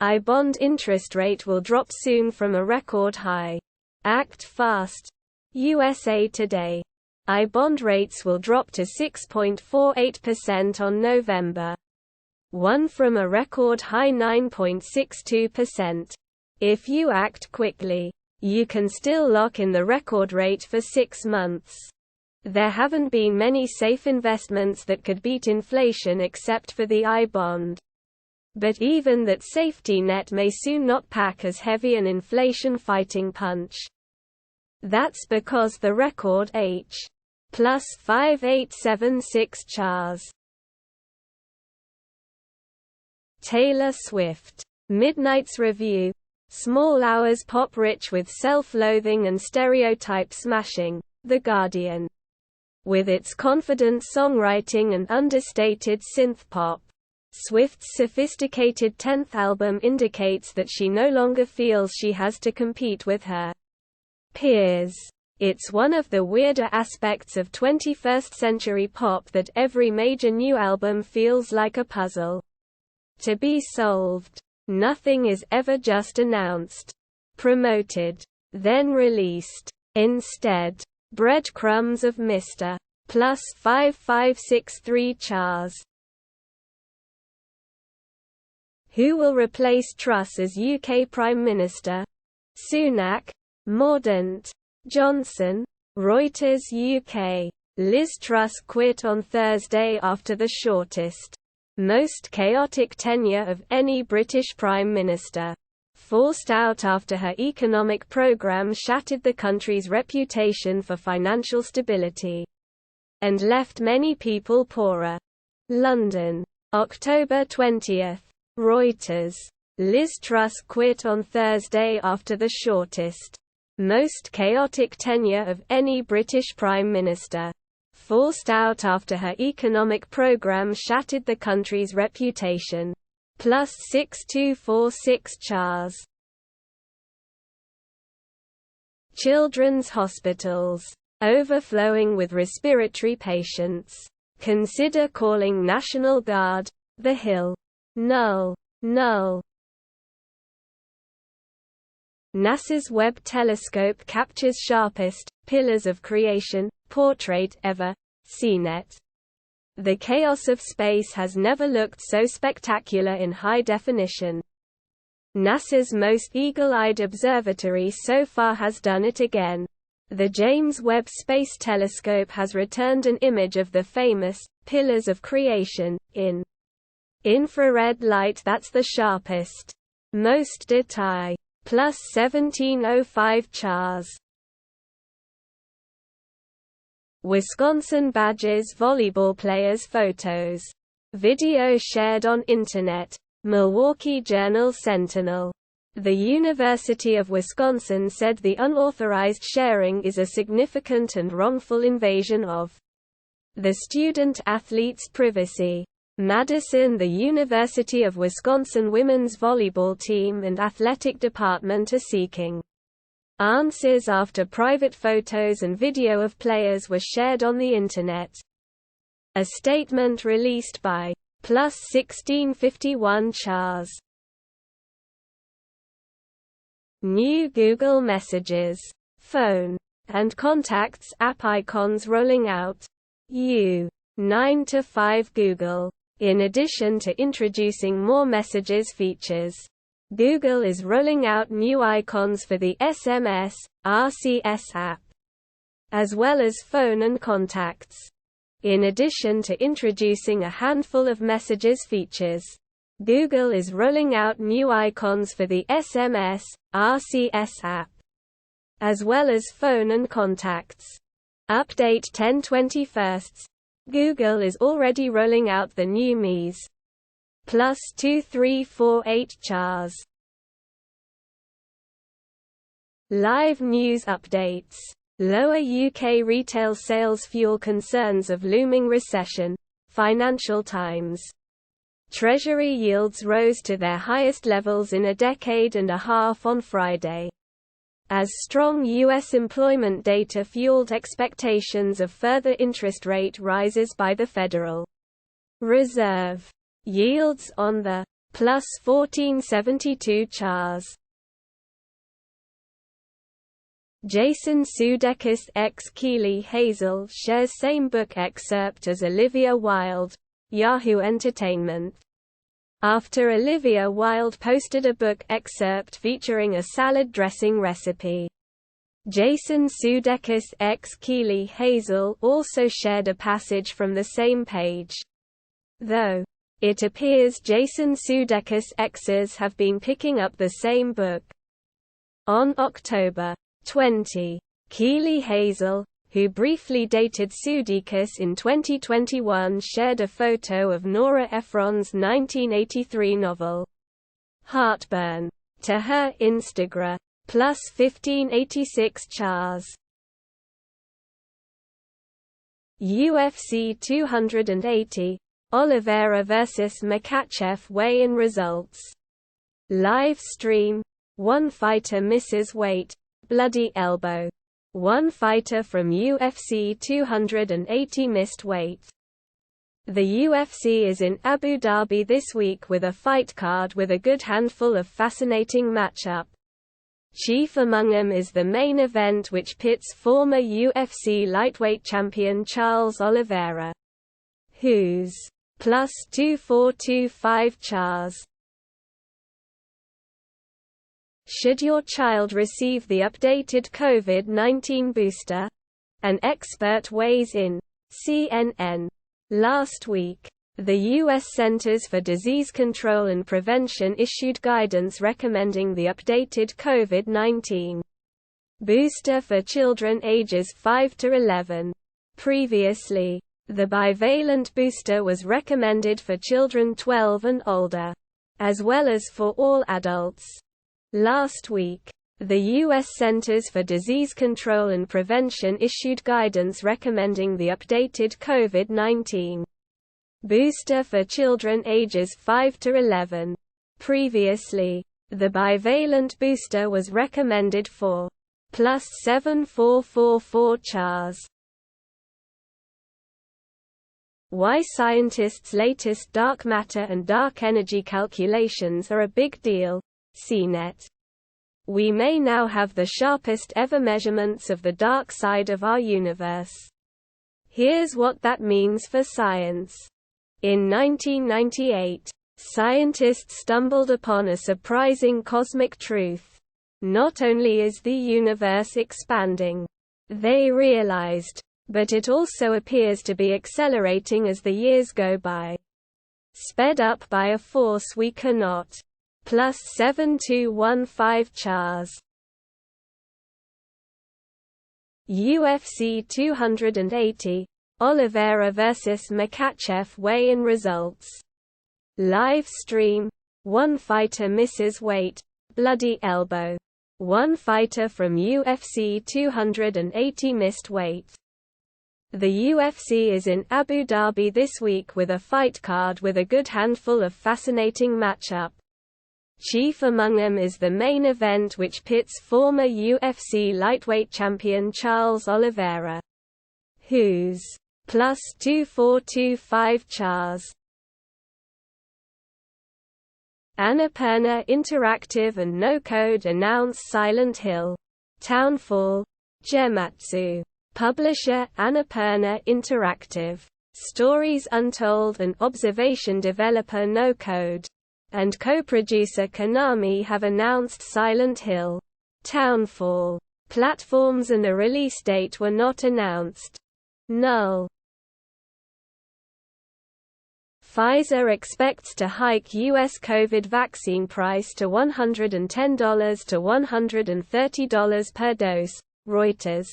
I-bond interest rate will drop soon from a record high. Act fast. USA Today. I-bond rates will drop to 6.48% on November 1 from a record high 9.62%. If you act quickly, you can still lock in the record rate for 6 months. There haven't been many safe investments that could beat inflation except for the I-bond. But even that safety net may soon not pack as heavy an inflation-fighting punch. That's because the record H+ 5876 CHARS. Taylor Swift. Midnight's Review. Small hours pop rich with self-loathing and stereotype-smashing. The Guardian. With its confident songwriting and understated synth-pop, Swift's sophisticated 10th album indicates that she no longer feels she has to compete with her peers. It's one of the weirder aspects of 21st-century pop that every major new album feels like a puzzle to be solved. Nothing is ever just announced, promoted, then released. Instead, breadcrumbs of Mr. Plus 5563 CHARS. Who will replace Truss as UK Prime Minister? Sunak, Mordaunt, Johnson. Reuters UK. Liz Truss quit on Thursday after the shortest, most chaotic tenure of any British Prime Minister. Forced out after her economic programme shattered the country's reputation for financial stability and left many people poorer. London, October 20. Reuters. Liz Truss quit on Thursday after the shortest, most chaotic tenure of any British Prime Minister. Forced out after her economic programme shattered the country's reputation. Plus 6246 CHARS. Children's hospitals. Overflowing with respiratory patients. Consider calling National Guard. The Hill. Null. NASA's Webb telescope captures sharpest pillars of creation portrait ever. CNET. The chaos of space has never looked so spectacular in high definition. NASA's most eagle-eyed observatory so far has done it again. The James Webb Space Telescope has returned an image of the famous pillars of creation in infrared light that's the sharpest, most detail. Plus 1705 CHARS. Wisconsin Badgers volleyball players' photos. Video shared on Internet. Milwaukee Journal Sentinel. The University of Wisconsin said the unauthorized sharing is a significant and wrongful invasion of the student-athlete's privacy. Madison. The University of Wisconsin women's volleyball team and athletic department are seeking answers after private photos and video of players were shared on the Internet. A statement released by Plus 1651 CHARS. New Google Messages, Phone, and Contacts app icons rolling out. 9 to 5 Google. In addition to introducing more messages features, Google is rolling out new icons for the SMS, RCS app, as well as phone and contacts. In addition to introducing a handful of messages features, Google is rolling out new icons for the SMS, RCS app, as well as phone and contacts. Update 10/21. Google is already rolling out the new Ms. Plus 2348 CHARS. Live news updates. Lower UK retail sales fuel concerns of looming recession. Financial Times. Treasury yields rose to their highest levels in a decade and a half on Friday, as strong U.S. employment data fueled expectations of further interest rate rises by the Federal Reserve. Yields on the plus 1472 Chars. Jason Sudeikis x Keeley Hazell shares same book excerpt as Olivia Wilde, Yahoo Entertainment. After Olivia Wilde posted a book excerpt featuring a salad dressing recipe, Jason Sudeikis x Keeley Hazell also shared a passage from the same page. Though it appears Jason Sudeikis X's have been picking up the same book. On October 20, Keeley Hazell, who briefly dated Sudeikis in 2021, shared a photo of Nora Ephron's 1983 novel, Heartburn, to her Instagram, plus 1586 Chars. UFC 280, Oliveira vs Makhachev weigh-in results. Live stream, one fighter misses weight, bloody elbow. One fighter from UFC 280 missed weight. The UFC is in Abu Dhabi this week with a fight card with a good handful of fascinating matchup. Chief among them is the main event, which pits former UFC lightweight champion Charles Oliveira, who's plus 2425 Chars. Should your child receive the updated COVID-19 booster? An expert weighs in. CNN. Last week, the U.S. Centers for Disease Control and Prevention issued guidance recommending the updated COVID-19 booster for children ages 5 to 11. Previously, the bivalent booster was recommended for children 12 and older, as well as for all adults. Last week, the U.S. Centers for Disease Control and Prevention issued guidance recommending the updated COVID-19 booster for children ages 5 to 11. Previously, the bivalent booster was recommended for plus 7444 Chars. Why scientists' latest dark matter and dark energy calculations are a big deal. CNET. We may now have the sharpest ever measurements of the dark side of our universe. Here's what that means for science. In 1998, scientists stumbled upon a surprising cosmic truth. Not only is the universe expanding, they realized, but it also appears to be accelerating as the years go by. Sped up by a force we cannot. Plus 7215 Chars. UFC 280, Oliveira vs Makhachev weigh-in results. Live stream, one fighter misses weight, bloody elbow. One fighter from UFC 280 missed weight. The UFC is in Abu Dhabi this week with a fight card with a good handful of fascinating matchup. Chief among them is the main event, which pits former UFC lightweight champion Charles Oliveira, who's plus 2425 Chars. Annapurna Interactive and No Code announce Silent Hill, Townfall, Gematsu. Publisher Annapurna Interactive, Stories Untold and observation developer No Code, and co-producer Konami have announced Silent Hill, Townfall. Platforms and a release date were not announced. Null. Pfizer expects to hike U.S. COVID vaccine price to $110 to $130 per dose, Reuters.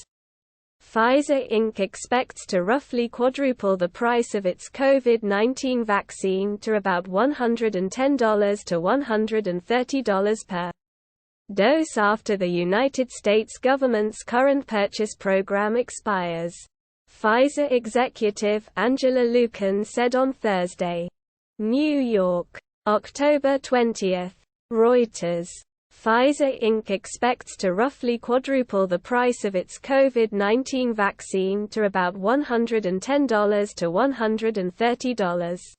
Pfizer Inc. expects to roughly quadruple the price of its COVID-19 vaccine to about $110 to $130 per dose after the United States government's current purchase program expires. Pfizer executive Angela Lucan said on Thursday. New York, October 20. Reuters. Pfizer Inc. expects to roughly quadruple the price of its COVID-19 vaccine to about $110 to $130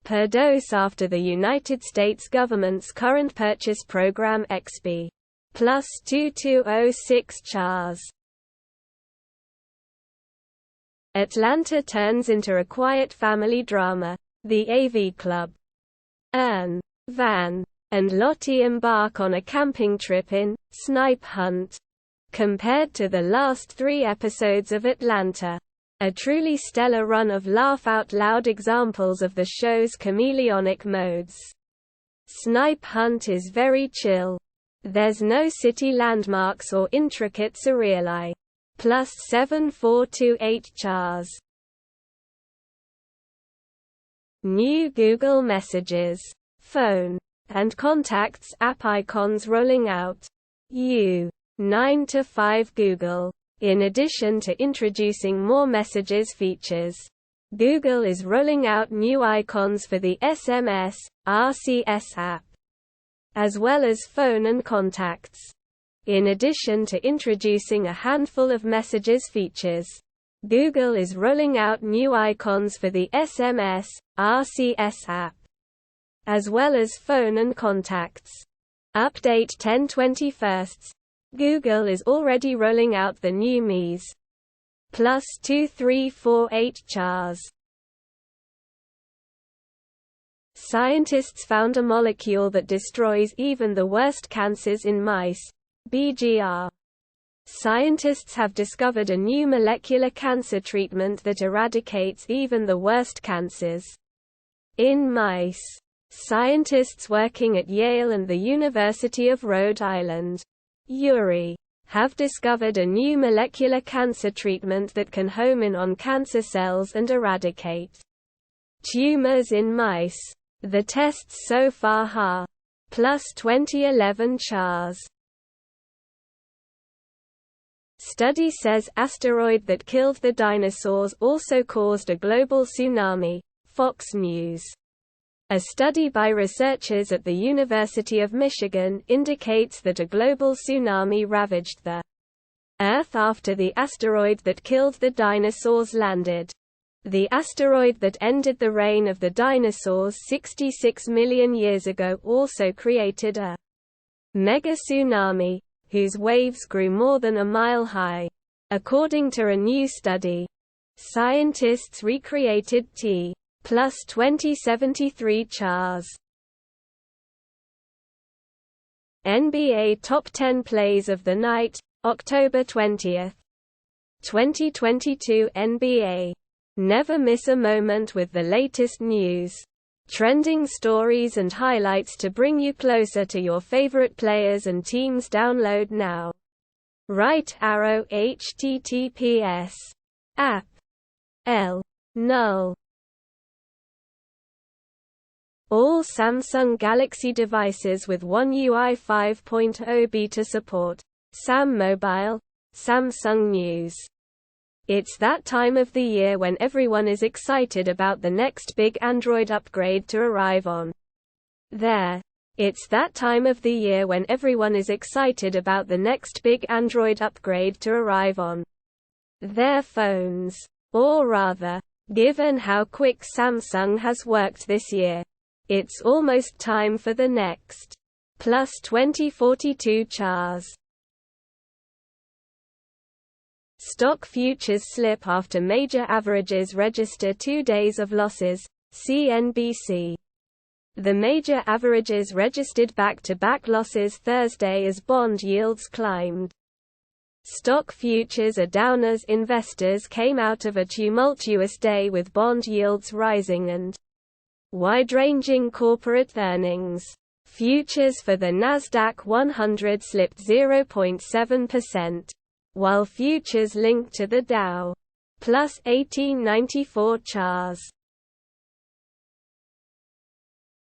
per dose after the United States government's current purchase program XB plus 2206 Chars. Atlanta turns into a quiet family drama. The AV Club. Ern, Van, and Lottie embark on a camping trip in Snipe Hunt. Compared to the last 3 episodes of Atlanta, a truly stellar run of laugh-out-loud examples of the show's chameleonic modes. Snipe Hunt is very chill. There's no city landmarks or intricate surreali. Plus 7428 Chars. New Google Messages, Phone, and Contacts app icons rolling out. 9 to 5 Google. In addition to introducing more messages features, Google is rolling out new icons for the SMS, RCS app, as well as phone and contacts. In addition to introducing a handful of messages features, Google is rolling out new icons for the SMS, RCS app, as well as phone and contacts. Update 10/21. Google is already rolling out the new Ms. Plus 2348 Chars. Scientists found a molecule that destroys even the worst cancers in mice. BGR. Scientists have discovered a new molecular cancer treatment that eradicates even the worst cancers in mice. Scientists working at Yale and the University of Rhode Island, URI, have discovered a new molecular cancer treatment that can home in on cancer cells and eradicate tumors in mice. The tests so far ha. Plus 2011 Chars. Study says asteroid that killed the dinosaurs also caused a global tsunami. Fox News. A study by researchers at the University of Michigan indicates that a global tsunami ravaged the Earth after the asteroid that killed the dinosaurs landed. The asteroid that ended the reign of the dinosaurs 66 million years ago also created a mega tsunami, whose waves grew more than a mile high. According to a new study, scientists recreated T. Plus 2073 Chars. NBA Top 10 Plays of the Night, October 20, 2022 NBA. Never miss a moment with the latest news, trending stories and highlights to bring you closer to your favorite players and teams. Download now. Right arrow https app l null. All Samsung Galaxy devices with One UI 5.0 beta support. Sam Mobile, Samsung News. It's that time of the year when everyone is excited about the next big Android upgrade to arrive on It's that time of the year when everyone is excited about the next big Android upgrade to arrive on their phones. Or rather, given how quick Samsung has worked this year, it's almost time for the next Plus 2042 Chars. Stock futures slip after major averages register 2 days of losses. CNBC. The major averages registered back-to-back losses Thursday as bond yields climbed. Stock futures are down as investors came out of a tumultuous day with bond yields rising and wide-ranging corporate earnings. Futures for the Nasdaq 100 slipped 0.7%, while futures linked to the Dow plus 1894 Chars.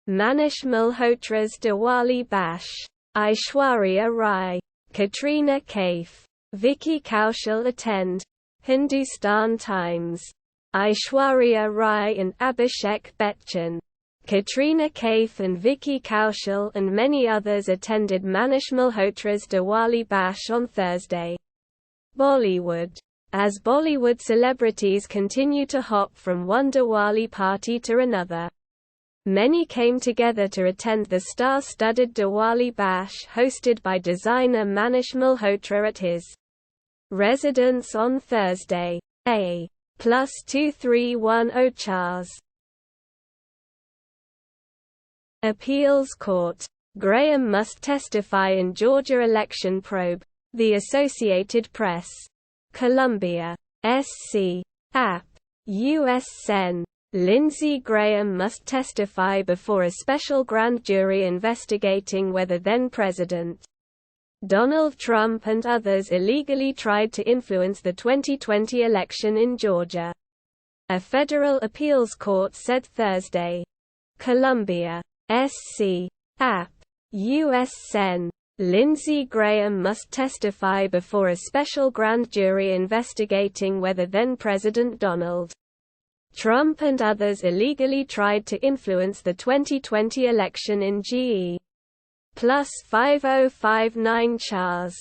Manish Malhotra's Diwali Bash. Aishwarya Rai, Katrina Kaif, Vicky Kaushal attend. Hindustan Times. Aishwarya Rai and Abhishek Bachchan, Katrina Kaif and Vicky Kaushal and many others attended Manish Malhotra's Diwali Bash on Thursday. Bollywood. As Bollywood celebrities continue to hop from one Diwali party to another, Many came together to attend the star-studded Diwali bash hosted by designer Manish Malhotra at his residence on Thursday. A+2310 Chars. Appeals Court. Graham must testify in Georgia election probe. The Associated Press. Columbia. SC. App. U.S. Sen. Lindsey Graham must testify before a special grand jury investigating whether then-President Donald Trump and others illegally tried to influence the 2020 election in Georgia. A federal appeals court said Thursday. Columbia. SC. App. U.S. Sen. Lindsey Graham must testify before a special grand jury investigating whether then-President Donald Trump and others illegally tried to influence the 2020 election in GE. +5059 Chars.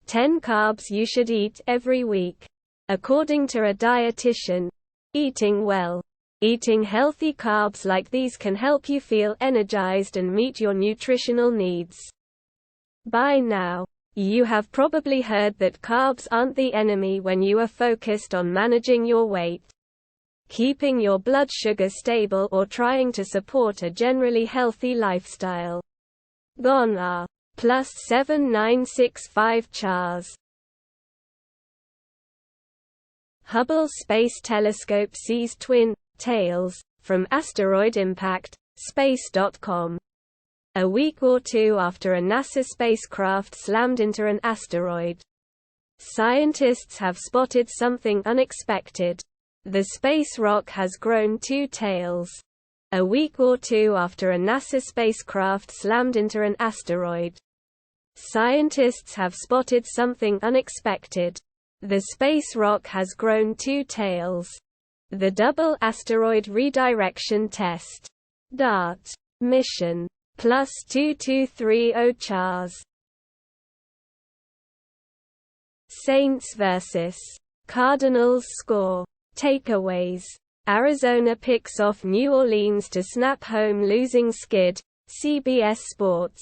10 carbs you should eat every week. According to a dietitian, eating well. Eating healthy carbs like these can help you feel energized and meet your nutritional needs. By now, you have probably heard that carbs aren't the enemy when you are focused on managing your weight, keeping your blood sugar stable, or trying to support a generally healthy lifestyle. Gone are +7965 Chars. Hubble Space Telescope sees twin tails from asteroid impact. Space.com. A week or two after a NASA spacecraft slammed into an asteroid, scientists have spotted something unexpected. The space rock has grown 2 tails. A week or two after a NASA spacecraft slammed into an asteroid, scientists have spotted something unexpected. The space rock has grown 2 tails. The Double Asteroid Redirection Test (DART) mission. +2230 Chars. Saints vs. Cardinals score. Takeaways. Arizona picks off New Orleans to snap home losing skid. CBS Sports.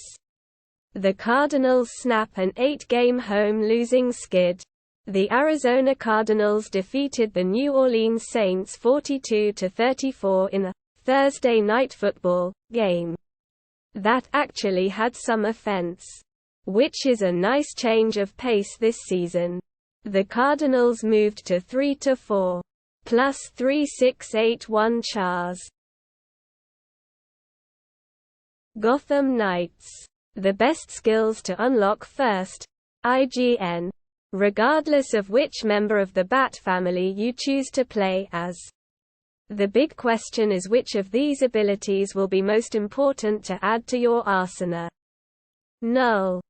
The Cardinals snap an 8-game home losing skid. The Arizona Cardinals defeated the New Orleans Saints 42-34 in a Thursday night football game that actually had some offense, which is a nice change of pace this season. The Cardinals moved to 3-4. +3681 Chars. Gotham Knights. The best skills to unlock first. IGN. Regardless of which member of the Bat family you choose to play as, the big question is which of these abilities will be most important to add to your arsenal. Null.